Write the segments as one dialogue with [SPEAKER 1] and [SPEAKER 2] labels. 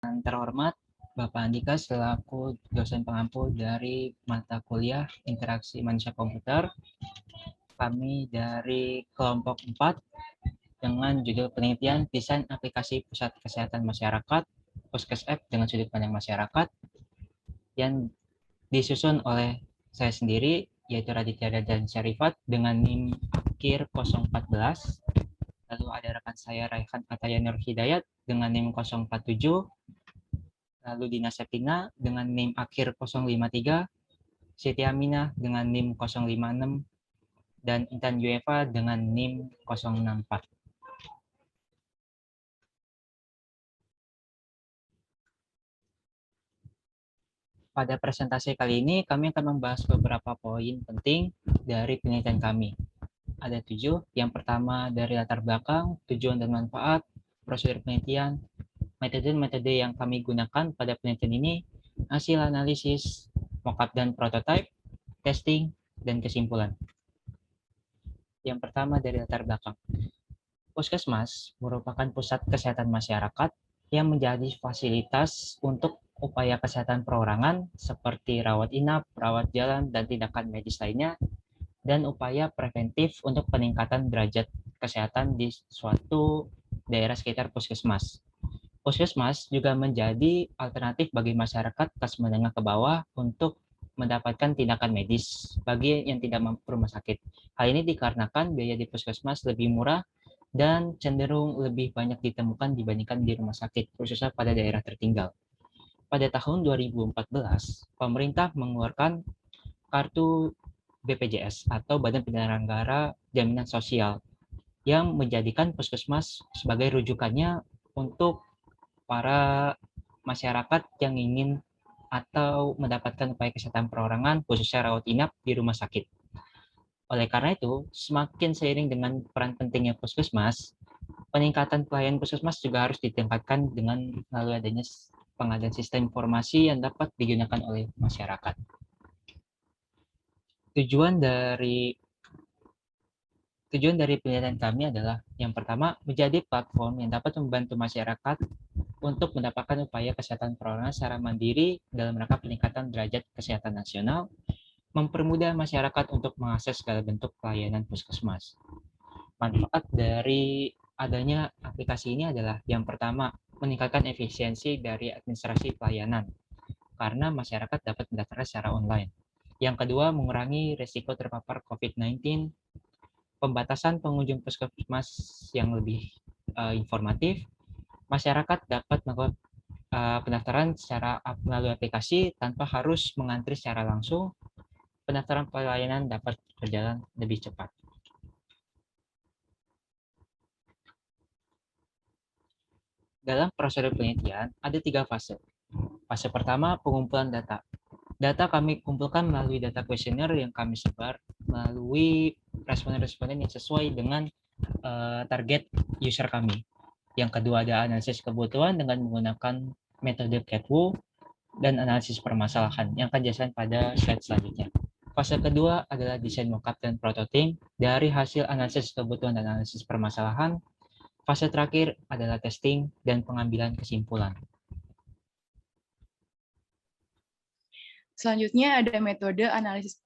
[SPEAKER 1] Yang terhormat Bapak Andika selaku dosen pengampu dari mata kuliah Interaksi Manusia Komputer. Kami dari kelompok 4 dengan judul penelitian desain aplikasi pusat kesehatan masyarakat Puskesep dengan sudut pandang masyarakat yang disusun oleh saya sendiri yaitu Raditya dan Syarifat dengan NIM akhir 014. Lalu ada rekan saya Raihan Ataya Nur Hidayat dengan NIM 047, lalu Dina Septina dengan NIM akhir 053, Siti Aminah dengan NIM 056, dan Intan Yueva dengan NIM 064. Pada presentasi kali ini, kami akan membahas beberapa poin penting dari penelitian kami. Ada 7. Yang pertama dari latar belakang, tujuan dan manfaat, prosedur penelitian, metode-metode yang kami gunakan pada penelitian ini, hasil analisis, mockup dan prototype, testing, dan kesimpulan. Yang pertama dari latar belakang. Puskesmas merupakan pusat kesehatan masyarakat yang menjadi fasilitas untuk upaya kesehatan perorangan seperti rawat inap, rawat jalan, dan tindakan medis lainnya, dan upaya preventif untuk peningkatan derajat kesehatan di suatu daerah sekitar puskesmas. Puskesmas juga menjadi alternatif bagi masyarakat kelas menengah ke bawah untuk mendapatkan tindakan medis bagi yang tidak mampu rumah sakit. Hal ini dikarenakan biaya di puskesmas lebih murah dan cenderung lebih banyak ditemukan dibandingkan di rumah sakit, khususnya pada daerah tertinggal. Pada tahun 2014, pemerintah mengeluarkan kartu BPJS atau Badan Penyelenggara Jaminan Sosial yang menjadikan puskesmas sebagai rujukannya untuk para masyarakat yang ingin atau mendapatkan upaya kesehatan perorangan, khususnya rawat inap di rumah sakit. Oleh karena itu, semakin seiring dengan peran pentingnya puskesmas, peningkatan pelayanan puskesmas juga harus ditingkatkan dengan melalui adanya pengadaan sistem informasi yang dapat digunakan oleh masyarakat. Tujuan dari penelitian kami adalah yang pertama, menjadi platform yang dapat membantu masyarakat untuk mendapatkan upaya kesehatan perorangan secara mandiri dalam rangka peningkatan derajat kesehatan nasional, mempermudah masyarakat untuk mengakses segala bentuk pelayanan puskesmas. Manfaat dari adanya aplikasi ini adalah yang pertama, meningkatkan efisiensi dari administrasi pelayanan karena masyarakat dapat mendaftar secara online. Yang kedua, mengurangi risiko terpapar COVID-19, pembatasan pengunjung puskesmas yang lebih informatif, masyarakat dapat melakukan pendaftaran secara melalui aplikasi tanpa harus mengantri secara langsung. Pendaftaran pelayanan dapat berjalan lebih cepat. Dalam prosedur penelitian, ada 3 fase. Fase pertama, pengumpulan data. Data kami kumpulkan melalui data kuesioner yang kami sebar melalui responden-responden yang sesuai dengan target user kami. Yang kedua ada analisis kebutuhan dengan menggunakan metode CATWO dan analisis permasalahan yang akan dijelaskan pada slide selanjutnya. Fase kedua adalah desain mockup dan prototype dari hasil analisis kebutuhan dan analisis permasalahan. Fase terakhir adalah testing dan pengambilan kesimpulan.
[SPEAKER 2] Selanjutnya ada metode analisis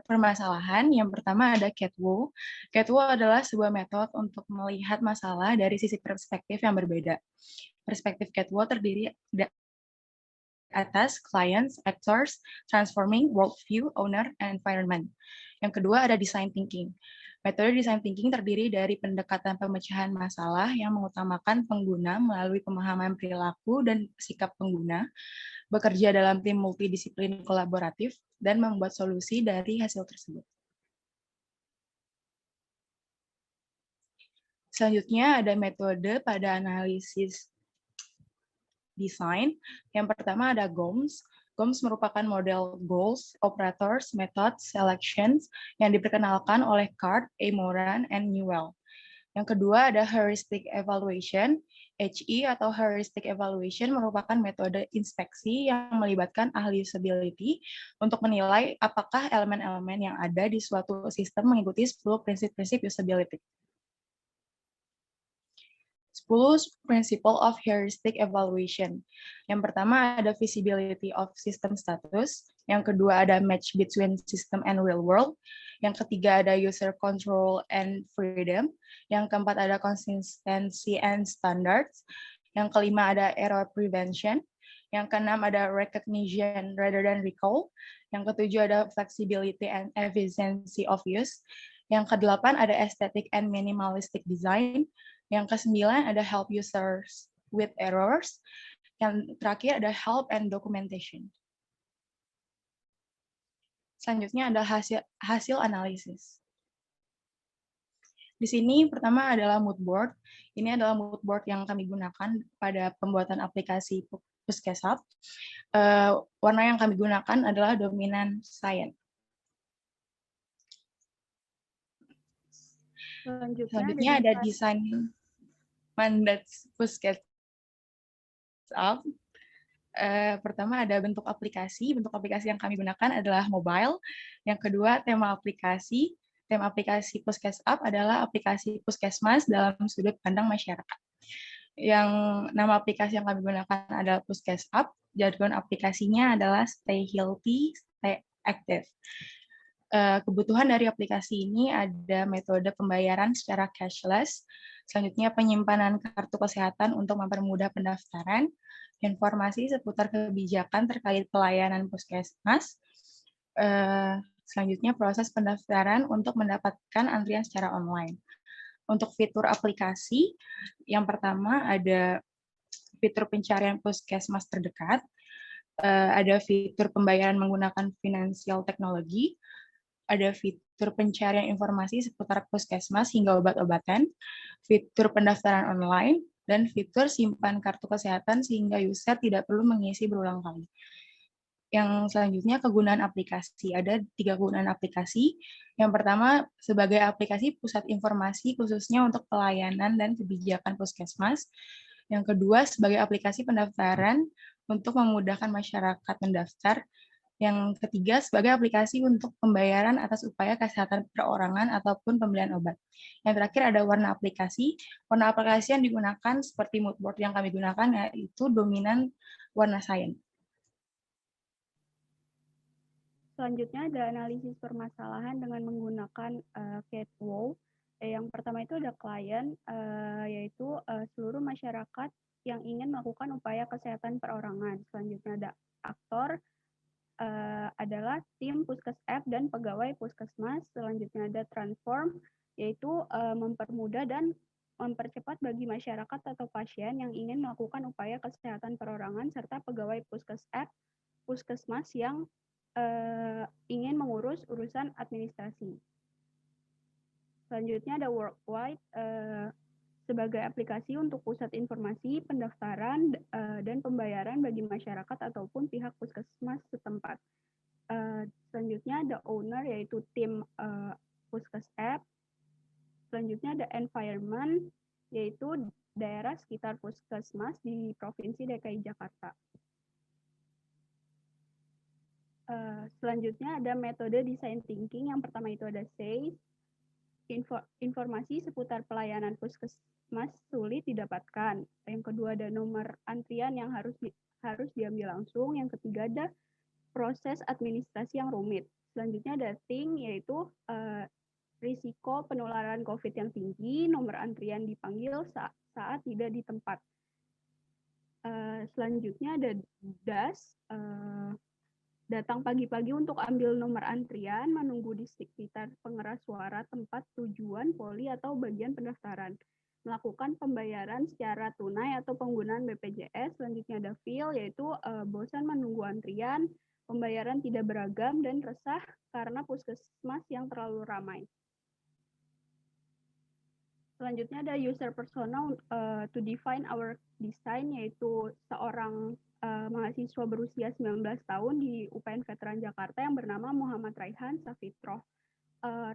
[SPEAKER 2] permasalahan. Yang pertama ada CATWO. CATWO adalah sebuah metode untuk melihat masalah dari sisi perspektif yang berbeda. Perspektif CATWO terdiri atas clients, actors, transforming, worldview, owner, and environment. Yang kedua ada design thinking. Metode design thinking terdiri dari pendekatan pemecahan masalah yang mengutamakan pengguna melalui pemahaman perilaku dan sikap pengguna, bekerja dalam tim multidisiplin kolaboratif, dan membuat solusi dari hasil tersebut. Selanjutnya ada metode pada analisis desain. Yang pertama ada GOMS. GOMS merupakan model goals, operators, methods, selections yang diperkenalkan oleh Card, A. Moran, and Newell. Yang kedua ada heuristic evaluation. HE atau heuristic evaluation merupakan metode inspeksi yang melibatkan ahli usability untuk menilai apakah elemen-elemen yang ada di suatu sistem mengikuti 10 prinsip-prinsip usability. 10 Principle of Heuristic Evaluation. Yang pertama ada Visibility of System Status. Yang kedua ada Match Between System and Real World. Yang ketiga ada User Control and Freedom. Yang keempat ada Consistency and Standards. Yang kelima ada Error Prevention. Yang keenam ada Recognition rather than Recall. Yang ketujuh ada Flexibility and Efficiency of Use. Yang kedelapan ada Aesthetic and Minimalistic Design. Yang kesembilan ada help users with errors. Yang terakhir ada help and documentation. Selanjutnya ada hasil analisis. Di sini pertama adalah mood board. Ini adalah mood board yang kami gunakan pada pembuatan aplikasi Puskesap. Warna yang kami gunakan adalah dominan cyan. Selanjutnya ada desain mandat Puskesap. Pertama ada bentuk aplikasi. Bentuk aplikasi yang kami gunakan adalah mobile. Yang kedua tema aplikasi. Tema aplikasi Puskesap adalah aplikasi Puskesmas dalam sudut pandang masyarakat. Yang nama aplikasi yang kami gunakan adalah Puskesap. Jargon aplikasinya adalah Stay Healthy, Stay Active. Kebutuhan dari aplikasi ini ada metode pembayaran secara cashless, selanjutnya penyimpanan kartu kesehatan untuk mempermudah pendaftaran, informasi seputar kebijakan terkait pelayanan Puskesmas, selanjutnya proses pendaftaran untuk mendapatkan antrian secara online. Untuk fitur aplikasi, yang pertama ada fitur pencarian Puskesmas terdekat, ada fitur pembayaran menggunakan financial technology, ada fitur pencarian informasi seputar Puskesmas hingga obat-obatan, fitur pendaftaran online, dan fitur simpan kartu kesehatan sehingga user tidak perlu mengisi berulang kali. Yang selanjutnya kegunaan aplikasi. Ada 3 kegunaan aplikasi. Yang pertama sebagai aplikasi pusat informasi khususnya untuk pelayanan dan kebijakan Puskesmas. Yang kedua sebagai aplikasi pendaftaran untuk memudahkan masyarakat mendaftar. Yang ketiga sebagai aplikasi untuk pembayaran atas upaya kesehatan perorangan ataupun pembelian obat. Yang terakhir ada warna aplikasi. Warna aplikasi yang digunakan seperti mood board yang kami gunakan yaitu dominan warna cyan.
[SPEAKER 3] Selanjutnya ada analisis permasalahan dengan menggunakan CATWOW. Yang pertama itu ada klien, yaitu seluruh masyarakat yang ingin melakukan upaya kesehatan perorangan. Selanjutnya ada aktor, adalah tim Puskesap dan pegawai Puskesmas. Selanjutnya ada transform, yaitu mempermudah dan mempercepat bagi masyarakat atau pasien yang ingin melakukan upaya kesehatan perorangan serta pegawai Puskesap, Puskesmas yang ingin mengurus urusan administrasi. Selanjutnya ada worldwide sebagai aplikasi untuk pusat informasi, pendaftaran, dan pembayaran bagi masyarakat ataupun pihak Puskesmas setempat. Selanjutnya ada owner yaitu tim Puskesap. Selanjutnya ada environment yaitu daerah sekitar Puskesmas di Provinsi DKI Jakarta. Selanjutnya ada metode design thinking. Yang pertama itu ada SAFE. Informasi seputar pelayanan Puskesmas sulit didapatkan. Yang kedua ada nomor antrian yang harus diambil langsung. Yang ketiga ada proses administrasi yang rumit. Selanjutnya ada think, yaitu risiko penularan COVID yang tinggi. Nomor antrian dipanggil saat tidak di tempat. Selanjutnya ada DAS. Datang pagi-pagi untuk ambil nomor antrian, menunggu di sekitar pengeras suara tempat tujuan poli atau bagian pendaftaran. Melakukan pembayaran secara tunai atau penggunaan BPJS. Selanjutnya ada feel, yaitu bosan menunggu antrian, pembayaran tidak beragam, dan resah karena Puskesmas yang terlalu ramai. Selanjutnya ada user persona to define our design, yaitu seorang mahasiswa berusia 19 tahun di UPN Veteran Jakarta yang bernama Muhammad Raihan Safitroh.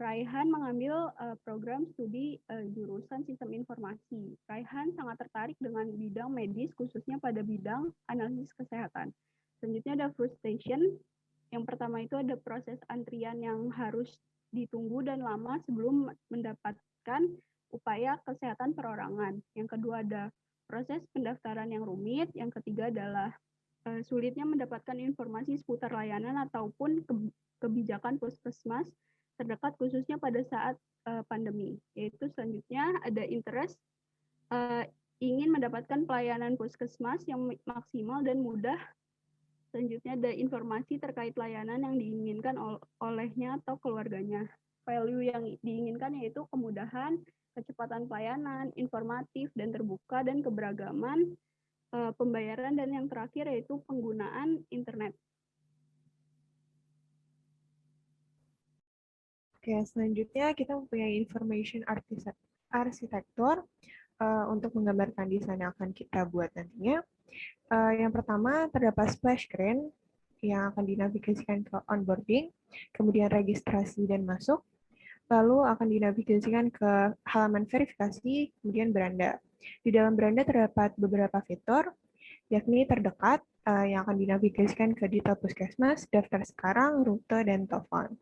[SPEAKER 3] Raihan mengambil program studi jurusan sistem informasi. Raihan sangat tertarik dengan bidang medis, khususnya pada bidang analisis kesehatan. Selanjutnya ada frustration. Yang pertama itu ada proses antrian yang harus ditunggu dan lama sebelum mendapatkan upaya kesehatan perorangan. Yang kedua ada proses pendaftaran yang rumit. Yang ketiga adalah sulitnya mendapatkan informasi seputar layanan ataupun kebijakan puskesmas terdekat khususnya pada saat pandemi. Yaitu selanjutnya ada interest ingin mendapatkan pelayanan puskesmas yang maksimal dan mudah. Selanjutnya ada informasi terkait layanan yang diinginkan olehnya atau keluarganya. Value yang diinginkan yaitu kemudahan, kecepatan pelayanan, informatif dan terbuka, dan keberagaman pembayaran, dan yang terakhir yaitu penggunaan internet.
[SPEAKER 4] Oke, selanjutnya kita mempunyai information architecture untuk menggambarkan desain yang akan kita buat nantinya. Yang pertama, terdapat splash screen yang akan dinavigasikan ke onboarding, kemudian registrasi dan masuk, lalu akan dinavigasikan ke halaman verifikasi, kemudian beranda. Di dalam beranda terdapat beberapa fitur, yakni terdekat yang akan dinavigasikan ke detail puskesmas, daftar sekarang, rute, dan telepon.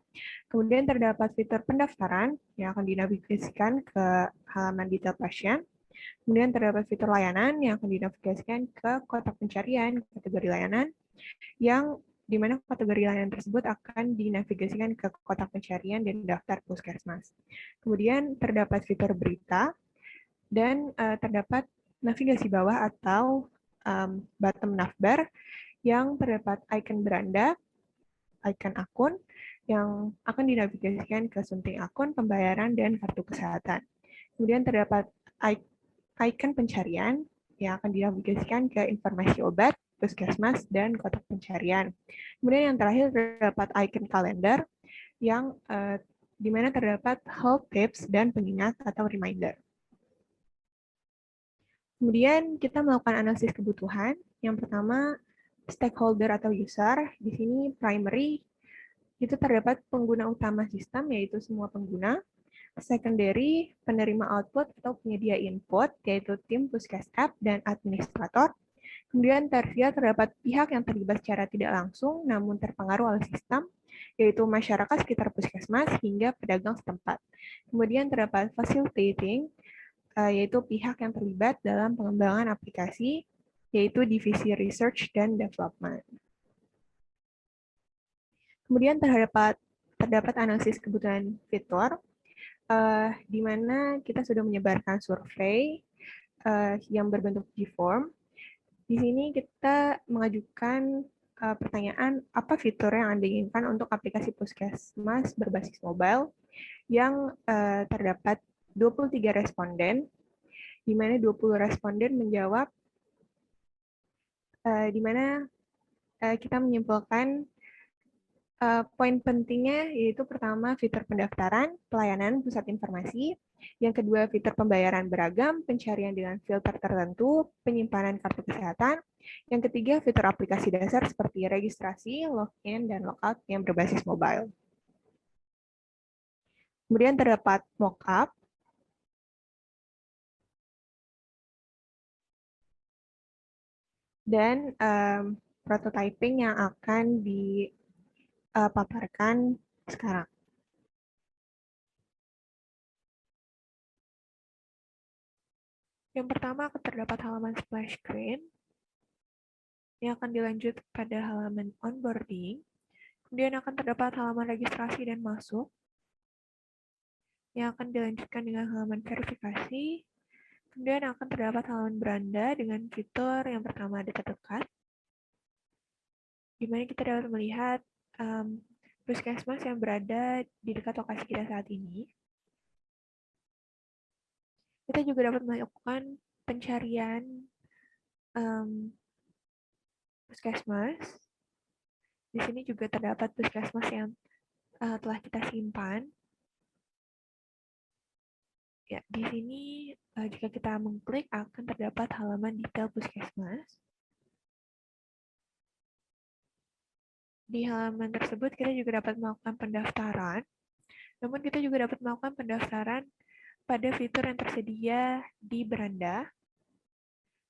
[SPEAKER 4] Kemudian terdapat fitur pendaftaran yang akan dinavigasikan ke halaman detail pasien. Kemudian terdapat fitur layanan yang akan dinavigasikan ke kotak pencarian kategori layanan, yang di mana kategori layanan tersebut akan dinavigasikan ke kotak pencarian dan daftar puskesmas. Kemudian terdapat fitur berita, dan terdapat navigasi bawah atau bottom navbar yang terdapat icon beranda, icon akun, yang akan dinavigasikan ke sunting akun, pembayaran, dan kartu kesehatan. Kemudian terdapat icon pencarian yang akan dinavigasikan ke informasi obat, puskesmas, dan kotak pencarian. Kemudian yang terakhir terdapat icon kalender yang di mana terdapat help tips dan pengingat atau reminder. Kemudian kita melakukan analisis kebutuhan. Yang pertama, stakeholder atau user. Di sini primary itu terdapat pengguna utama sistem, yaitu semua pengguna. Secondary, penerima output atau penyedia input, yaitu tim puskes app dan administrator. Kemudian tersier terdapat pihak yang terlibat secara tidak langsung namun terpengaruh oleh sistem, yaitu masyarakat sekitar puskesmas hingga pedagang setempat. Kemudian terdapat facilitating, yaitu pihak yang terlibat dalam pengembangan aplikasi, yaitu divisi research dan development. Kemudian terdapat analisis kebutuhan fitur, di mana kita sudah menyebarkan survei yang berbentuk G-form. Di sini kita mengajukan pertanyaan apa fitur yang Anda inginkan untuk aplikasi puskesmas berbasis mobile, yang terdapat 23 responden, di mana 20 responden menjawab, di mana kita menyimpulkan poin pentingnya, yaitu pertama fitur pendaftaran, pelayanan pusat informasi, yang kedua fitur pembayaran beragam, pencarian dengan filter tertentu, penyimpanan kartu kesehatan, yang ketiga fitur aplikasi dasar seperti registrasi, login, dan logout yang berbasis mobile. Kemudian terdapat mockup, dan prototyping yang akan dipaparkan sekarang. Yang pertama akan terdapat halaman splash screen, yang akan dilanjut pada halaman onboarding. Kemudian akan terdapat halaman registrasi dan masuk, yang akan dilanjutkan dengan halaman verifikasi. Kemudian akan terdapat halaman beranda dengan fitur yang pertama ada terdekat, di mana kita dapat melihat puskesmas yang berada di dekat lokasi kita saat ini. Kita juga dapat melakukan pencarian puskesmas. Di sini juga terdapat puskesmas yang telah kita simpan. Ya, di sini jika kita mengklik akan terdapat halaman detail puskesmas. Di halaman tersebut kita juga dapat melakukan pendaftaran. Namun kita juga dapat melakukan pendaftaran pada fitur yang tersedia di beranda.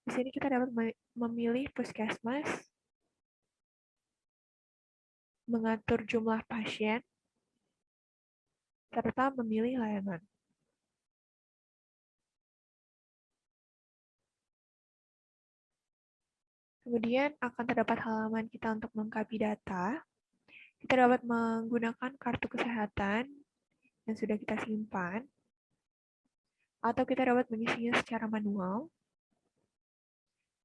[SPEAKER 4] Di sini kita dapat memilih puskesmas, mengatur jumlah pasien, serta memilih layanan. Kemudian akan terdapat halaman kita untuk melengkapi data. Kita dapat menggunakan kartu kesehatan yang sudah kita simpan, atau kita dapat mengisinya secara manual.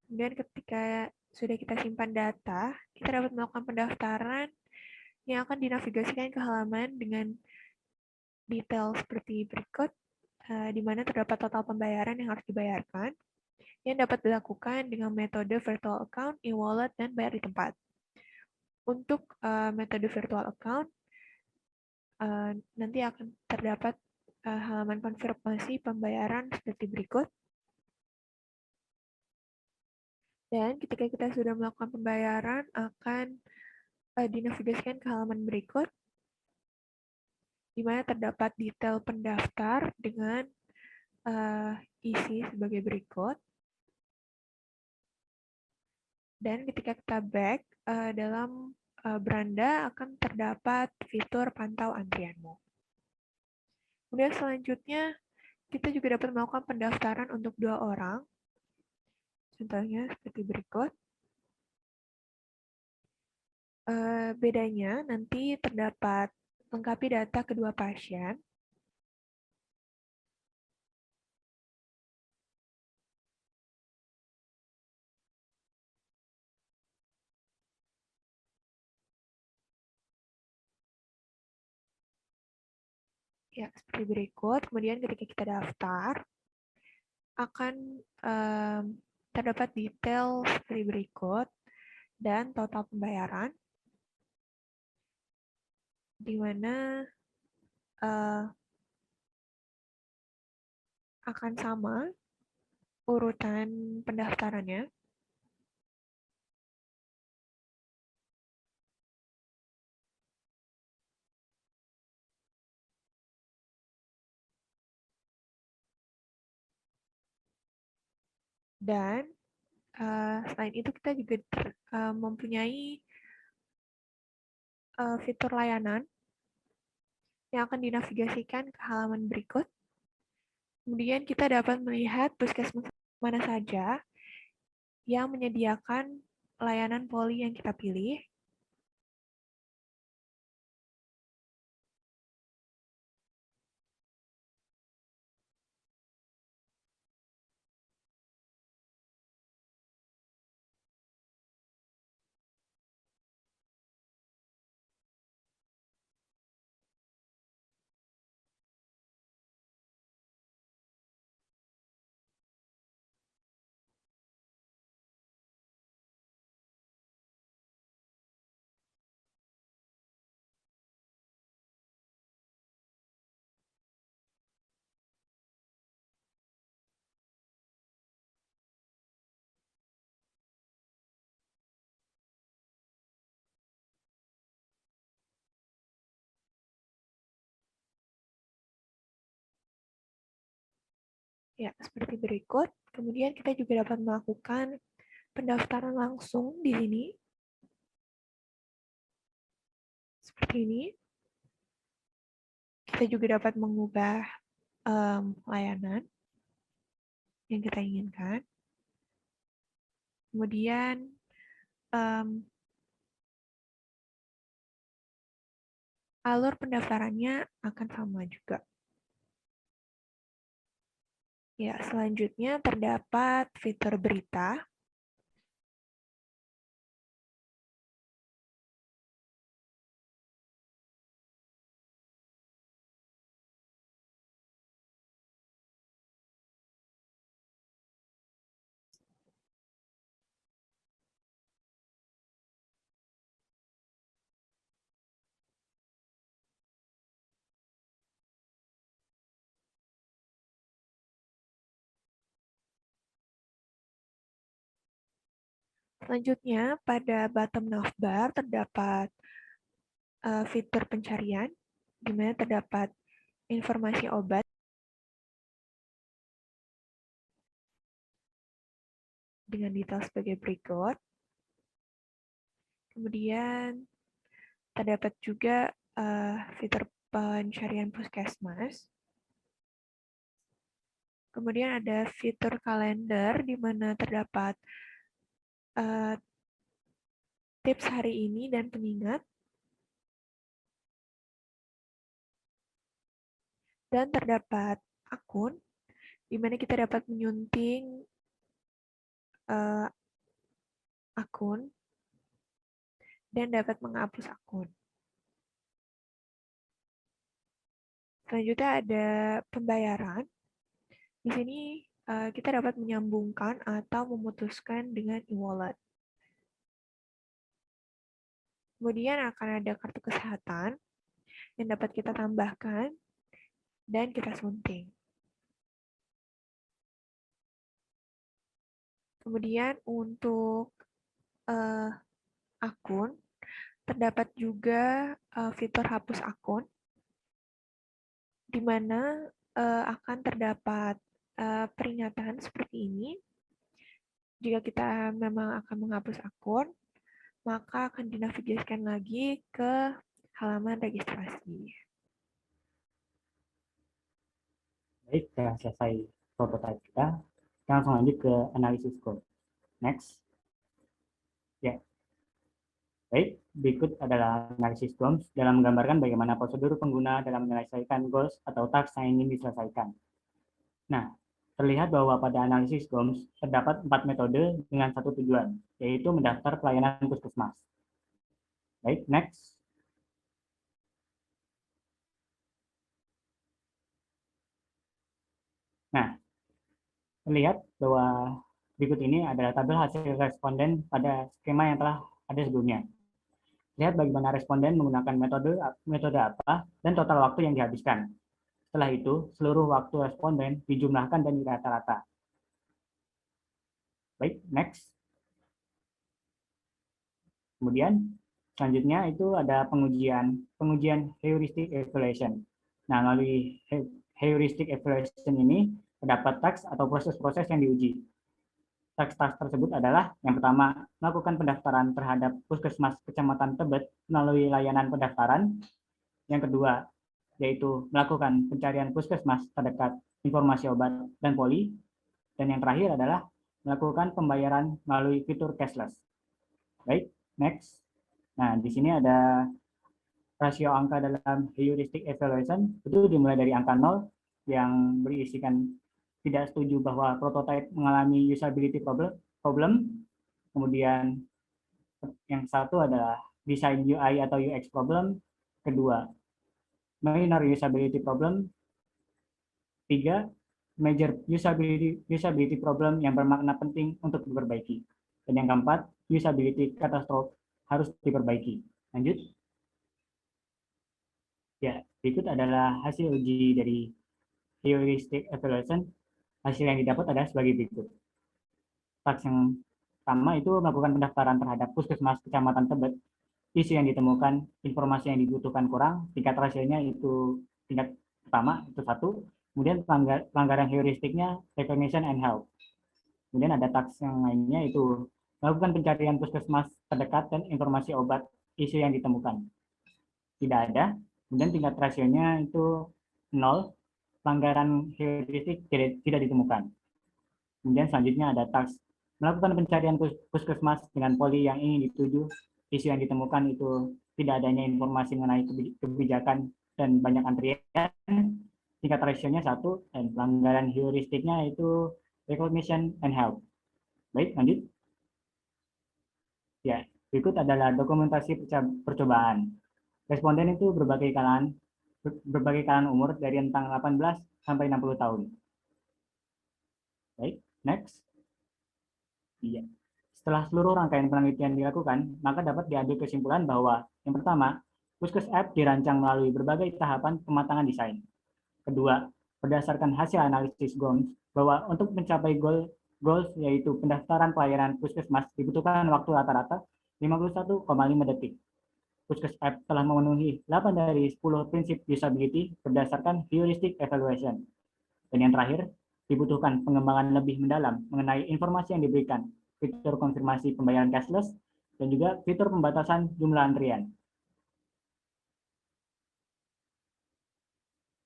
[SPEAKER 4] Kemudian ketika sudah kita simpan data, kita dapat melakukan pendaftaran yang akan dinavigasikan ke halaman dengan detail seperti berikut, di mana terdapat total pembayaran yang harus dibayarkan, yang dapat dilakukan dengan metode virtual account, e-wallet, dan bayar di tempat. Untuk metode virtual account, nanti akan terdapat halaman konfirmasi pembayaran seperti berikut. Dan ketika kita sudah melakukan pembayaran, akan dinavigasikan ke halaman berikut, di mana terdapat detail pendaftar dengan isi sebagai berikut. Dan ketika kita back, dalam beranda akan terdapat fitur pantau antrianmu. Kemudian selanjutnya, kita juga dapat melakukan pendaftaran untuk 2 orang. Contohnya seperti berikut. Bedanya nanti terdapat lengkapi data kedua pasien. Ya, seperti berikut. Kemudian ketika kita daftar, akan terdapat detail seperti berikut dan total pembayaran, di mana akan sama urutan pendaftarannya. Dan selain itu kita juga mempunyai fitur layanan yang akan dinavigasikan ke halaman berikut. Kemudian kita dapat melihat puskesmas mana saja yang menyediakan layanan poli yang kita pilih. Ya, seperti berikut. Kemudian kita juga dapat melakukan pendaftaran langsung di sini. Seperti ini. Kita juga dapat mengubah layanan yang kita inginkan. Kemudian alur pendaftarannya akan sama juga. Ya, selanjutnya terdapat fitur berita. Selanjutnya, pada bottom navbar terdapat fitur pencarian, di mana terdapat informasi obat dengan detail sebagai berikut. Kemudian terdapat juga fitur pencarian puskesmas. Kemudian ada fitur kalender, di mana terdapat tips hari ini dan pengingat. Dan terdapat akun di mana kita dapat menyunting akun dan dapat menghapus akun. Selanjutnya ada pembayaran. Di sini kita dapat menyambungkan atau memutuskan dengan e-wallet. Kemudian akan ada kartu kesehatan yang dapat kita tambahkan dan kita sunting. Kemudian untuk akun, terdapat juga fitur hapus akun, di mana akan terdapat peringatan seperti ini. Jika kita memang akan menghapus akun, maka akan dinavigasikan lagi ke halaman registrasi.
[SPEAKER 5] Baik, setelah selesai prototype kita langsung lanjut ke analisis code. Next. Ya. Baik, berikut adalah analisis goals dalam menggambarkan bagaimana prosedur pengguna dalam menyelesaikan goals atau task yang ingin diselesaikan. Nah, terlihat bahwa pada analisis goals terdapat 4 metode dengan satu tujuan, yaitu mendaftar pelayanan puskesmas. Baik, next. Nah, terlihat bahwa berikut ini adalah tabel hasil responden pada skema yang telah ada sebelumnya. Lihat bagaimana responden menggunakan metode apa dan total waktu yang dihabiskan. Setelah itu, seluruh waktu responden dijumlahkan dan dirata-rata. Baik, next. Kemudian, selanjutnya itu ada pengujian heuristic evaluation. Nah, melalui heuristic evaluation ini, terdapat task atau proses-proses yang diuji. Task-task tersebut adalah yang pertama, melakukan pendaftaran terhadap Puskesmas Kecamatan Tebet melalui layanan pendaftaran. Yang kedua, yaitu melakukan pencarian puskesmas terdekat informasi obat dan poli. Dan yang terakhir adalah melakukan pembayaran melalui fitur cashless. Baik, next. Nah, di sini ada rasio angka dalam heuristic evaluation, itu dimulai dari angka 0 yang berisikan tidak setuju bahwa prototipe mengalami usability problem. Kemudian yang satu adalah design UI atau UX problem. Kedua, minor usability problem. 3, major usability problem yang bermakna penting untuk diperbaiki. Dan yang keempat, usability catastrophe harus diperbaiki. Lanjut. Ya, berikut adalah hasil uji dari heuristic evaluation. Hasil yang didapat adalah sebagai berikut. Task yang pertama itu melakukan pendaftaran terhadap Puskesmas Kecamatan Tebet. Isu yang ditemukan, informasi yang dibutuhkan kurang, tingkat rasionya itu tingkat pertama, itu 1. Kemudian pelanggaran heuristiknya recognition and help. Kemudian ada task yang lainnya itu melakukan pencarian puskesmas terdekat dan informasi obat isu yang ditemukan. Tidak ada. Kemudian tingkat rasionya itu 0. Pelanggaran heuristik tidak ditemukan. Kemudian selanjutnya ada task melakukan pencarian puskesmas dengan poli yang ingin dituju. Isu yang ditemukan itu tidak adanya informasi mengenai kebijakan dan banyak antrian. Tingkat rasionya 1, dan pelanggaran heuristiknya itu recognition and help. Baik, lanjut. Ya, berikut adalah dokumentasi percobaan. Responden itu berbagai kalangan umur dari rentang 18 sampai 60 tahun. Baik, next. Iya. Setelah seluruh rangkaian penelitian dilakukan, maka dapat diambil kesimpulan bahwa yang pertama, Puskes App dirancang melalui berbagai tahapan pematangan desain. Kedua, berdasarkan hasil analisis goals, bahwa untuk mencapai goals yaitu pendaftaran pelayanan puskesmas dibutuhkan waktu rata-rata 51,5 detik. Puskes App telah memenuhi 8 dari 10 prinsip usability berdasarkan heuristic evaluation. Dan yang terakhir, dibutuhkan pengembangan lebih mendalam mengenai informasi yang diberikan, fitur konfirmasi pembayaran cashless, dan juga fitur pembatasan jumlah antrian.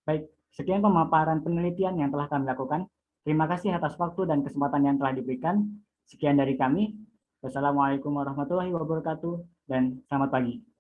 [SPEAKER 5] Baik, sekian pemaparan penelitian yang telah kami lakukan. Terima kasih atas waktu dan kesempatan yang telah diberikan. Sekian dari kami. Wassalamualaikum warahmatullahi wabarakatuh dan selamat pagi.